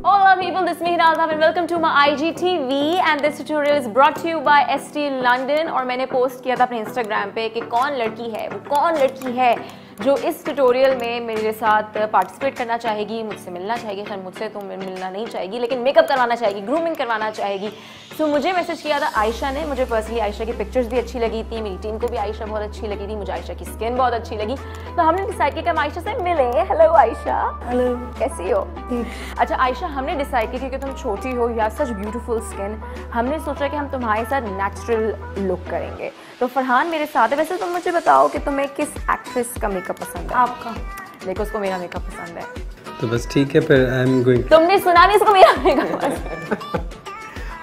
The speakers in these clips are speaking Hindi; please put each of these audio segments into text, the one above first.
Hola people, this is Mihir Altaf and welcome to my IGTV and this tutorial is brought to you by ST London। और मैंने पोस्ट किया था अपने Instagram पे कि कौन लड़की है जो इस ट्यूटोरियल में मेरे साथ पार्टिसिपेट करना चाहेगी, मुझसे मिलना चाहेगी। खैर मुझसे तो मिलना नहीं चाहेगी लेकिन मेकअप करवाना चाहेगी, ग्रूमिंग करवाना चाहेगी। तो मुझे मैसेज किया था आयशा ने। मुझे पर्सनली आयशा की पिक्चर्स भी अच्छी लगी थी, मेरी टीम को भी आयशा बहुत अच्छी लगी थी, मुझे आयशा की स्किन बहुत अच्छी लगी। तो हमने डिसाइड किया कि हम आयशा से मिले। हेलो आयशा। हेलो, कैसी हो? अच्छा आयशा, हमने डिसाइड किया कि तुम छोटी हो, you have such beautiful skin. हमने सोचा कि हम तुम्हारे साथ नेचुरल लुक करेंगे। तो फरहान मेरे साथ है। वैसे तुम मुझे बताओ कि तुम्हें किस एक्ट्रेस का मेकअप पसंद है? आपका। देखो उसको मेरा मेकअप पसंद है। तो बस ठीक है, फिर आई एम गोइंग। तुमने सुना नहीं इसको मेरा मेकअप पसंद?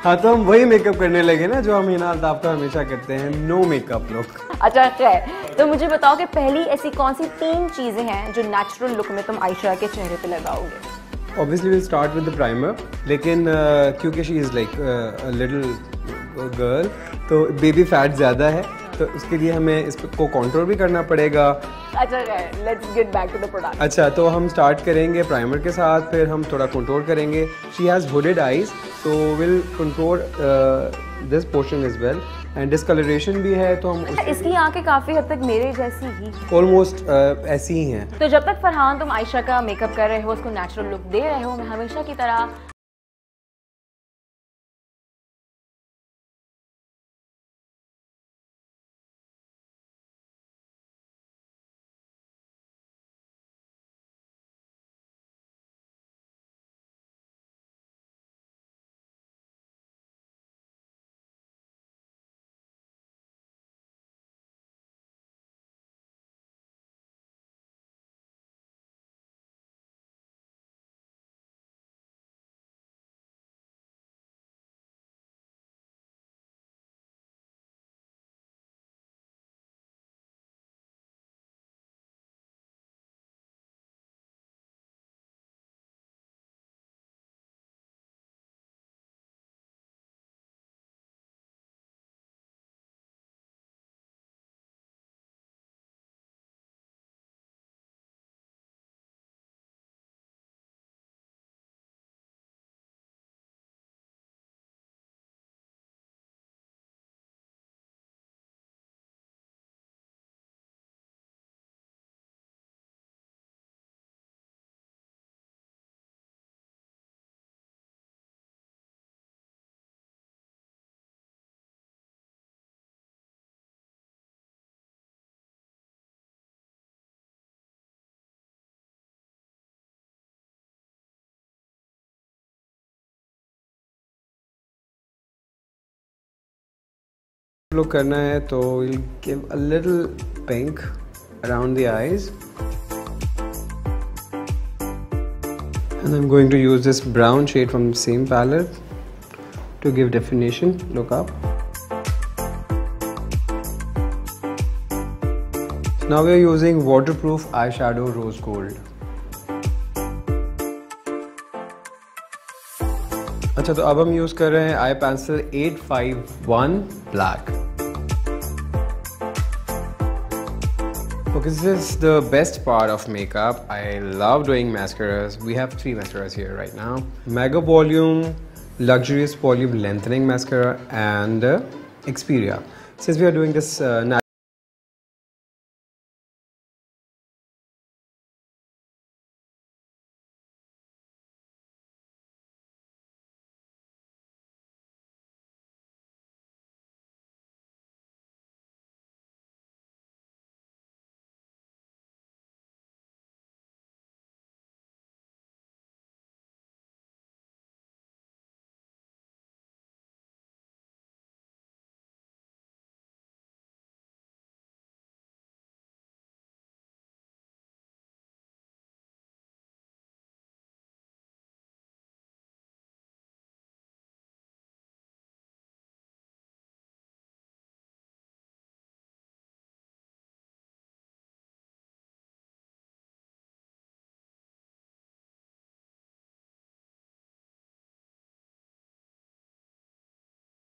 हाँ, तो हम वही मेकअप करने लगे ना जो हम हिना अल्ताफ का हमेशा करते हैं, नो मेकअप लुक। अच्छा खैर, तो मुझे बताओ कि पहली ऐसी कौन सी 3 चीजें हैं जो नेचुरल लुक में तुम आयशा के चेहरे पे लगाओगे? Obviously we'll start with the primer, लेकिन क्योंकि she is like a little girl, तो बेबी फैट ज़्यादा है, तो उसके लिए हमें इसको कंट्रोल भी करना पड़ेगा। अच्छा let's get back to the product. अच्छा, तो हम स्टार्ट करेंगे प्राइमर के साथ, फिर हम थोड़ा कंट्रोल करेंगे। शी हैज़ हुडेड आईज, तो will control this portion as well, and discolouration भी है तो हम इसकी आंखें काफी हद तक मेरे जैसी ही ऑलमोस्ट ऐसी ही हैं। तो जब तक फरहान तुम आयशा का मेकअप कर रहे हो, उसको नेचुरल लुक दे रहे हो, मैं हमेशा की तरह लुक करना है तो we'll give a little pink around the eyes, and I'm going to use this brown shade from the same palette to give definition. Look up. Now we are using waterproof eyeshadow rose gold. अच्छा, तो अब हम यूज कर रहे हैं आई pencil 851 black. Okay, this is the best part of makeup. I love doing mascaras. We have 3 mascaras here right now. Mega Volume, Luxurious Volume Lengthening Mascara, and Xperia. Since we are doing this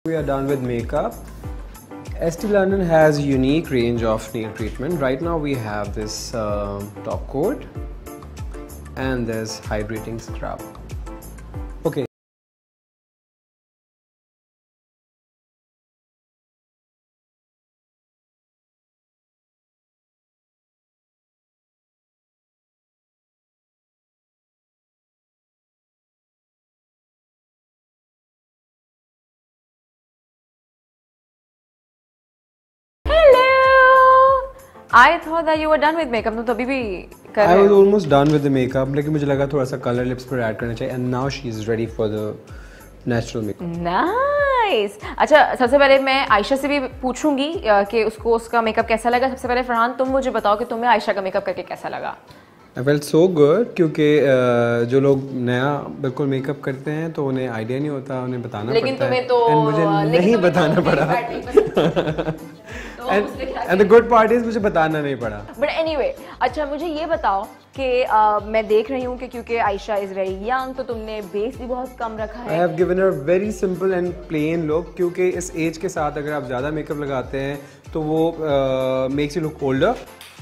we are done with makeup. ST London has a unique range of nail treatment. Right now we have this top coat and this hydrating scrub. I thought that you were done with makeup. तुम तभी भी कर I रहे was हो। almost done with the makeup, लेकिन मुझे लगा थोड़ा सा कलर लिप्स पर ऐड करना चाहिए, and now she is ready for the natural makeup. Nice. अच्छा, सबसे पहले मैं आयशा से भी पूछूंगी कि उसको उसका मेकअप कैसा लगा। सबसे पहले फरहान तुम मुझे बताओ कि तुम्हें आयशा का मेकअप करके कैसा लगा? I felt so good क्योंकि जो लोग नया बिल्कुल मेकअप करते हैं तो उन्हें आइडिया नहीं होता, उन्हें बताना लेकिन पड़ता है, तुम्हें तो and मुझे नहीं बताना पड़ा। And the good part is मुझे बताना नहीं पड़ा। But anyway, अच्छा मुझे ये बताओ कि मैं देख रही हूँ कि क्योंकि आयशा इज वेरी यंग तो तुमने बेस भी बहुत कम रखा I है। have given her very simple and plain look क्योंकि इस एज के साथ अगर आप ज़्यादा मेकअप लगाते हैं तो वो makes you look older।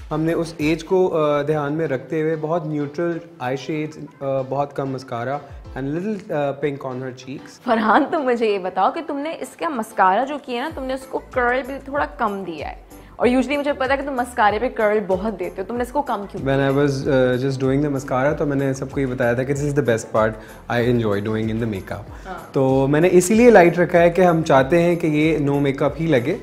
हमने उस एज को ध्यान में रखते हुए बहुत न्यूट्रल आई शेड्स, बहुत कम mascara and little pink on her cheeks. Farhan तुम मुझे ये बताओ कि तुमने इसका मस्कारा जो किया ना, तुमने उसको कर्ल भी थोड़ा कम दिया है, और यूजुअली मुझे पता है कि तुम मस्कारे पे कर्ल बहुत देते हो, तुमने इसको कम क्यों? When I was just doing the mascara तो मैंने सबको ये बताया था कि this is the best part I enjoy doing in the makeup। तो मैंने इसीलिए लाइट रखा है कि हम चाहते हैं कि ये नो मेकअप ही लगे,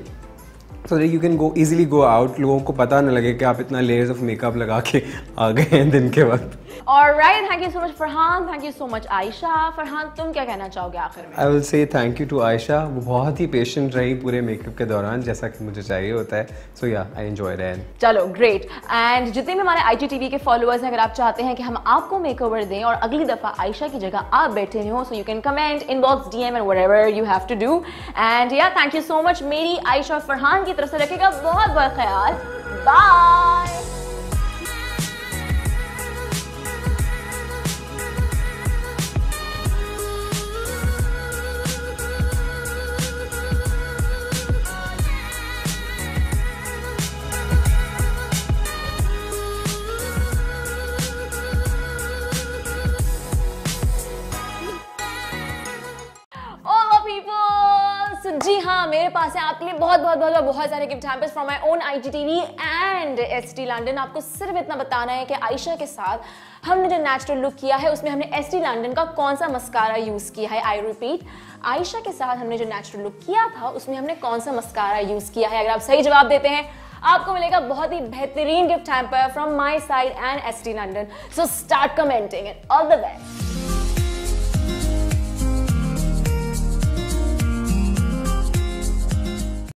so that you can go easily go out, लोगों को पता ना लगे कि आप इतना layers of makeup लगा के आ गए हैं दिन के वक्त। Alright, thank you so much Farhan, thank you so much Ayesha. Farhan तुम क्या कहना चाहोगे आखिर में? I will say thank you to Ayesha, वो बहुत ही पेशेंट रही पूरे मेकअप के दौरान जैसा कि मुझे चाहिए होता है। So yeah, I enjoyed it। चलो ग्रेट। एंड जितने भी हमारे IGTV के फॉलोअर्स हैं, अगर आप चाहते हैं कि हम आपको मेकओवर दें और अगली दफा आयशा की जगह आप बैठे हो, so you can comment, inbox, DM and whatever you have to do. And या थैंक यू सो मच। मेरी आयशा और फरहान की तरफ से रखिएगा बहुत बहुत ख्याल। बाय। जी हाँ, मेरे पास है आपके लिए बहुत सारे gift hampers from my own IGTV and ST London. आपको सिर्फ इतना बताना है कि आयशा के साथ हमने जो नेचुरल लुक किया है उसमें हमने ST लंदन का कौन सा मस्कारा यूज किया है। आई रिपीट, आयशा के साथ हमने जो नेचुरल लुक किया था उसमें हमने कौन सा मस्कारा यूज किया है। अगर आप सही जवाब देते हैं आपको मिलेगा बहुत ही बेहतरीन gift hamper from my side and ST London. So start commenting and all the best.